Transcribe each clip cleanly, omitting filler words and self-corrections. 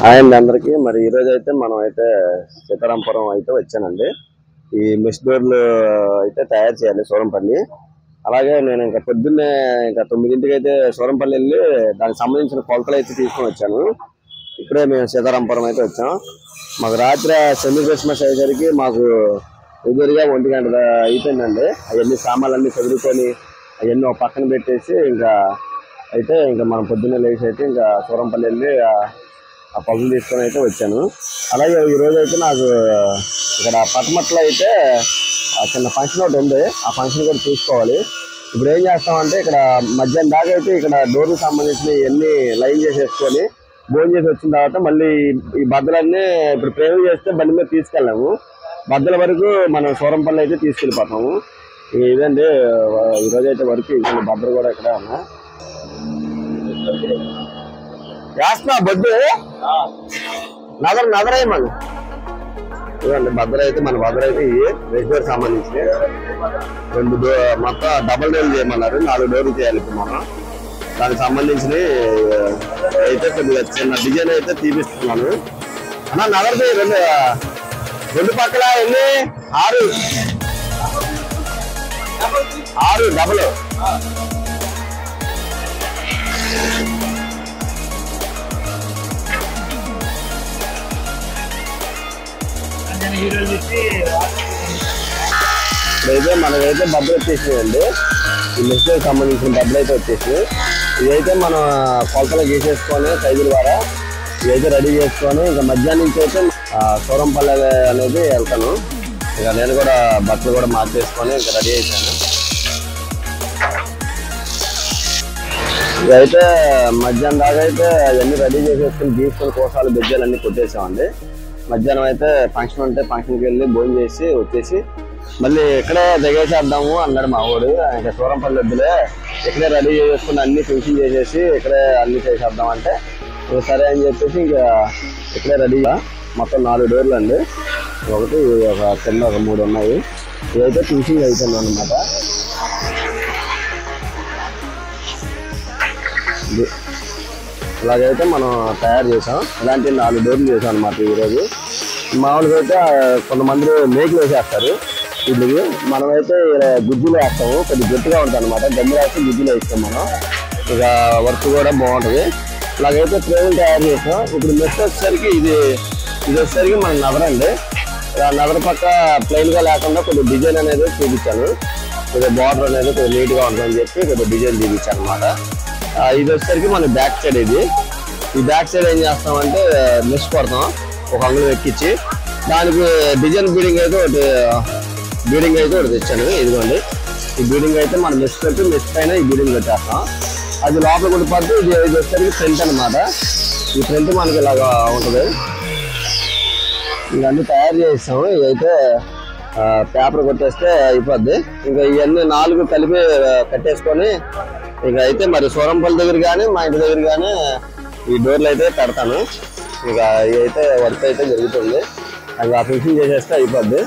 And అందరికి మరి ఈ రోజు అయితే మనం అయితే సీతారాంపురం అయితే వచ్చానండి. ఈ మెష్ డోర్లు అయితే తయారు చేయాలి సూరంపల్లి. అలాగే నేను ఇంకా పొద్దున్నే ఇంకా 9ంటికి అయితే సూరంపల్లి వెళ్ళి దానికి సంబంధించిన కొలతలు అయితే తీసుకొని వచ్చాను. ఇప్పుడే మేము సీతారాంపురం అయితే వచ్చాం. మాకు రాత్రి సెమీ క్రిస్మస్ అయ్యేసరికి మాకు ఎదురుగా 1 గంట అయిపోయిందండి. అవన్నీ సామాన్లన్నీ చదువుకొని అవన్నీ ఒక పక్కన పెట్టేసి ఇంకా మనం పొద్దున్నే లేచి అయితే ఇంకా సూరంపల్లి వెళ్ళి ఆ పగులు తీసుకొని అయితే వచ్చాను. అలాగే ఈ రోజు అయితే నాకు ఇక్కడ పట్టమట్లో అయితే చిన్న ఫంక్షన్ ఒకటి ఉంది. ఆ ఫంక్షన్ కూడా చూసుకోవాలి. ఇప్పుడు ఏం చేస్తామంటే ఇక్కడ మధ్యాహ్నం దాకా అయితే ఇక్కడ డోర్కి సంబంధించిన ఇవన్నీ లైన్ చేసేసుకొని భోజనం చేసి వచ్చిన తర్వాత మళ్ళీ ఈ బద్దలన్నీ ఇప్పుడు ప్రేమ చేస్తే బండి మీద తీసుకెళ్ళాము. బద్దల వరకు మనం సూరంపల్లి అయితే తీసుకెళ్ళిపోతాము. ఇదండి ఈరోజు అయితే వరకు బద్దలు కూడా ఇక్కడే ఉన్నా వేస్తున్నా బొడ్డు నదరయ్యమని ఇవ్వండి. బద్దలు అయితే మన బద్దలు అయితే రెగ్యులర్ సంబంధించి 2 మొత్తం డబల్ డోర్లు చేయమన్నారు. 4 డోర్లు చేయాలి. ఇప్పుడు మనం దానికి సంబంధించి అయితే కొద్దిగా చిన్న డిజైన్ అయితే తీపిస్తున్నాను. అన్నా నదరది 2 పక్కల ఎన్ని 6 డబల్ ఇదైతే మనకైతే డబ్బులు వచ్చేసినాయండి. ఈ మెషిన్కి సంబంధించిన డబ్బులు అయితే వచ్చేసినాయి. ఇదైతే మనం కొలతలు గీసేసుకొని సైజుల ద్వారా ఇదైతే రెడీ చేసుకొని ఇంకా మధ్యాహ్నం నుంచి అయితే సూరంపల్లి అనేది వెళ్తాను. ఇక నేను కూడా బట్టలు కూడా మార్చేసుకొని ఇంకా రెడీ అయిపోయాను. ఇదైతే మధ్యాహ్నం దాకా అయితే అవన్నీ రెడీ చేసేసుకుని తీసుకొని కోసాలు బెజ్జాలు అన్నీ కొట్టేసామండి. మధ్యాహ్నం అయితే ఫంక్షన్ ఉంటే ఫంక్షన్కి వెళ్ళి భోజనం చేసి వచ్చేసి మళ్ళీ ఇక్కడే దిగేసేద్దాము అన్నాడు మా వాడు. ఇంకా సూరంపల్లి వద్దులే ఇక్కడే రెడీ చేసుకుని అన్ని ఫినిషింగ్ చేసేసి ఇక్కడే అన్ని చేసేద్దాం అంటే సరే అని చెప్పేసి ఇంకా ఇక్కడే రెడీగా మొత్తం 4 డోర్లు అండి. ఒకటి ఒక చిన్న ఒక 3 ఉన్నాయి. ఇదైతే ఫినిషింగ్ అవుతుంది అన్నమాట. ఇలాగైతే మనం తయారు చేసాం. ఇలాంటి 4 డోర్లు చేసాం అనమాట. ఈరోజు మామూలుగా అయితే కొంతమంది మేకులు వేసేస్తారు. వీటికి మనమైతే గుజ్జులు వేస్తాము. కొద్దిగా గట్టిగా ఉంటుంది అనమాట. గమ్ము వేస్తే గుజ్జులు వేస్తాం మనం. ఇక వర్క్ కూడా బాగుంటుంది. ఇలాగైతే ఫ్రేములు తయారు చేసాం. ఇప్పుడు మెష్ వచ్చేసరికి ఇది వచ్చేసరికి మనకు నదరండి. నదర పక్క ప్లెయిన్గా లేకుండా కొద్దిగా డిజైన్ అనేది చూపించాను. కొద్దిగా బార్డర్ అనేది కొద్దిగా నీట్గా ఉంటుందని చెప్పి కొద్దిగా డిజైన్ చూపించాను అనమాట. ఇది వచ్చేసరికి మన బ్యాక్ సైడ్ ఈ బ్యాక్ సైడ్ ఏం చేస్తామంటే మెష్ కొడతాం ఒక అంగుళం ఎక్కించి దానికి డిజైన్ బీడింగ్ అయితే ఒకటి తెచ్చాను. ఇదిగోండి ఈ బీడింగ్ అయితే మనం మెష్ పెట్టి మెష్ పైన ఈ బీడింగ్ పెట్టేస్తాం. అది లోపల కూడా పడుతూ ఇది వచ్చేసరికి ఫ్రంట్ అనమాట. ఈ ఫ్రంట్ మనకి ఇలాగా ఉంటుంది. ఇవన్నీ తయారు చేస్తాము. ఇదైతే పేపర్ కొట్టేస్తే అయిపోద్ది. ఇంకా ఇవన్నీ 4 కలిపి కట్టేసుకొని ఇక అయితే మరి సూరంపల్లి దగ్గర కానీ మా ఇంటి దగ్గర కానీ ఈ డోర్లు అయితే పెడతాను. ఇక ఇదైతే వర్క్ అయితే జరుగుతుంది. ఇంకా ఫినిషింగ్ చేసేస్తే అయిపోద్ది.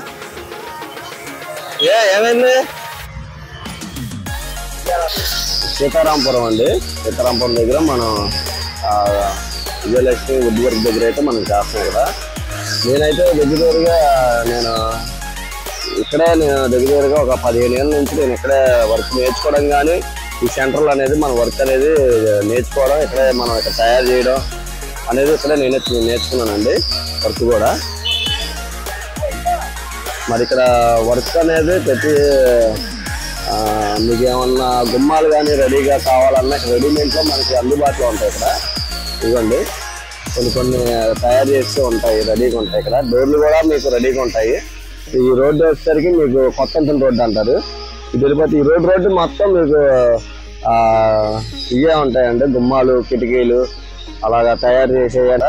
ఏమైంది సీతారాంపురం అండి. సీతారాంపురం దగ్గర మనం విజయలక్ష్మి వుడ్ వర్క్ దగ్గర అయితే మనం చేస్తాం ఇక్కడ. నేనైతే దగ్గరగా దగ్గరగా ఒక 15 ఏళ్ళ నుంచి నేను ఇక్కడే వర్క్ నేర్చుకోవడం కానీ ఈ సెంటర్లో అనేది మన వర్క్ అనేది నేర్చుకోవడం ఇక్కడే మనం ఇక్కడ తయారు చేయడం అనేది ఇక్కడే నేర్చుకున్నానండి. వర్క్ కూడా మరి ఇక్కడ వర్క్ అనేది ప్రతి మీకు ఏమన్నా గుమ్మాలు కానీ రెడీగా కావాలన్నా రెడీమేడ్లో మనకి అందుబాటులో ఉంటాయి. ఇక్కడ ఇవ్వండి కొన్ని తయారు చేస్తూ ఉంటాయి, రెడీగా ఉంటాయి. ఇక్కడ డోర్లు కూడా మీకు రెడీగా ఉంటాయి. ఈ రోడ్డు వచ్చేసరికి మీకు కొత్త రోడ్డు అంటారు. తిరుపతి ఈ రోడ్డు మొత్తం మీకు ఇవే ఉంటాయండి. గుమ్మాలు కిటికీలు అలాగా తయారు చేసేయాల.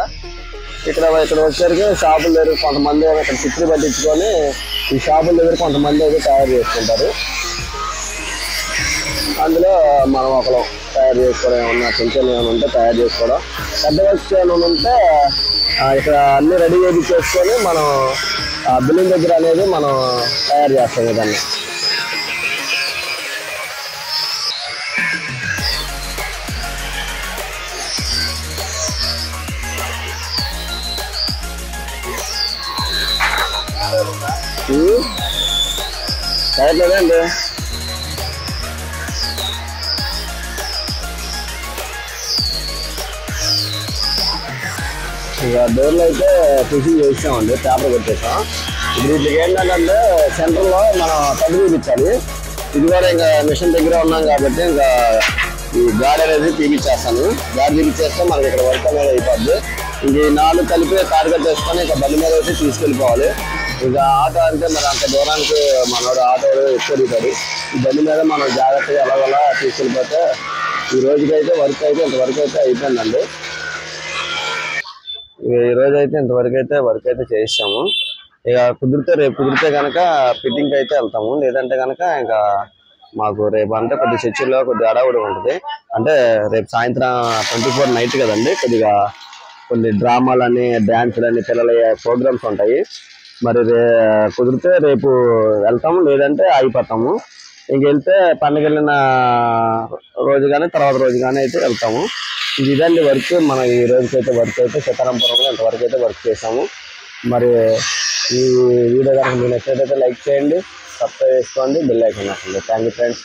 ఇక్కడ వచ్చేసరికి షాపుల దగ్గర కొంతమంది ఇక్కడ చిత్రీ పట్టించుకొని ఈ షాపుల దగ్గర కొంతమంది అయితే తయారు చేసుకుంటారు. అందులో మనం ఒకరు తయారు చేసుకోవడం ఏమన్నా చిన్న ఏమైనా ఉంటే తయారు చేసుకోవడం, పెద్ద వస్తువు ఏమైనా ఉంటే ఇక్కడ అన్ని రెడీ చేసుకొని మనం బిల్డింగ్ దగ్గర అనేది మనం తయారు చేస్తాం. ఇదన్నీ కాయట్లేదండి. ఇక డోర్లు అయితే ఫిషింగ్ చేసామండి, పేపర్ కొట్టేసాం. ఇప్పుడు వీటికి ఏంటంటే సెంటర్లో మనం తగ్గు చూపించాలి. ఇది కూడా ఇంకా మిషన్ దగ్గర ఉన్నాం కాబట్టి ఇంకా ఈ గాడి అనేది తీపిచ్చేస్తాను. గాడి తీపిచ్చేస్తే మనకి ఇక్కడ వర్క్ అనేది అయిపోద్ది. ఇంక ఈ 4 కలిపి కారు కట్టేసుకొని ఇంకా బండి మీద అయితే తీసుకెళ్ళిపోవాలి. ఇక ఆటో అంటే మరి అంత దూరానికి మనోడు ఆటో ఎక్కువ దిగుతాడు. ఈ బండి మీద మనం జాగ్రత్తగా ఎలాగోలా తీసుకెళ్ళిపోతే ఈ రోజుకైతే వర్క్ అయితే ఇంతవరకు అయితే అయిపోయిందండి. ఈ రోజు అయితే ఇంతవరకు అయితే వర్క్ అయితే చేసాము. ఇక రేపు కుదిరితే కనుక ఫిట్టింగ్ అయితే వెళ్తాము. లేదంటే కనుక ఇంకా మాకు రేపు అంటే కొద్ది చర్చిలో కొద్ది అడవుడు ఉంటుంది. అంటే రేపు సాయంత్రం 24 నైట్ కదండి, కొద్దిగా కొన్ని డ్రామాలని డ్యాన్సులని పిల్లల ప్రోగ్రామ్స్ ఉంటాయి. మరి కుదిరితే రేపు వెళ్తాము, లేదంటే ఆగిపోతాము. ఇంక వెళ్తే పండుగ వెళ్ళిన రోజు కానీ తర్వాత రోజు కానీ అయితే వెళ్తాము. ఇదండి వర్క్. మనం ఈ రోజుకైతే వర్క్ అయితే సీతారాంపురంలో ఇంతవరకు అయితే వర్క్ చేసాము. మరి ఈ వీడియో కనుక మీరు నచ్చినట్లయితే లైక్ చేయండి, సబ్స్క్రైబ్ చేసుకోండి, బెల్ ఐకాన్ నొక్కండి. Thank you friends.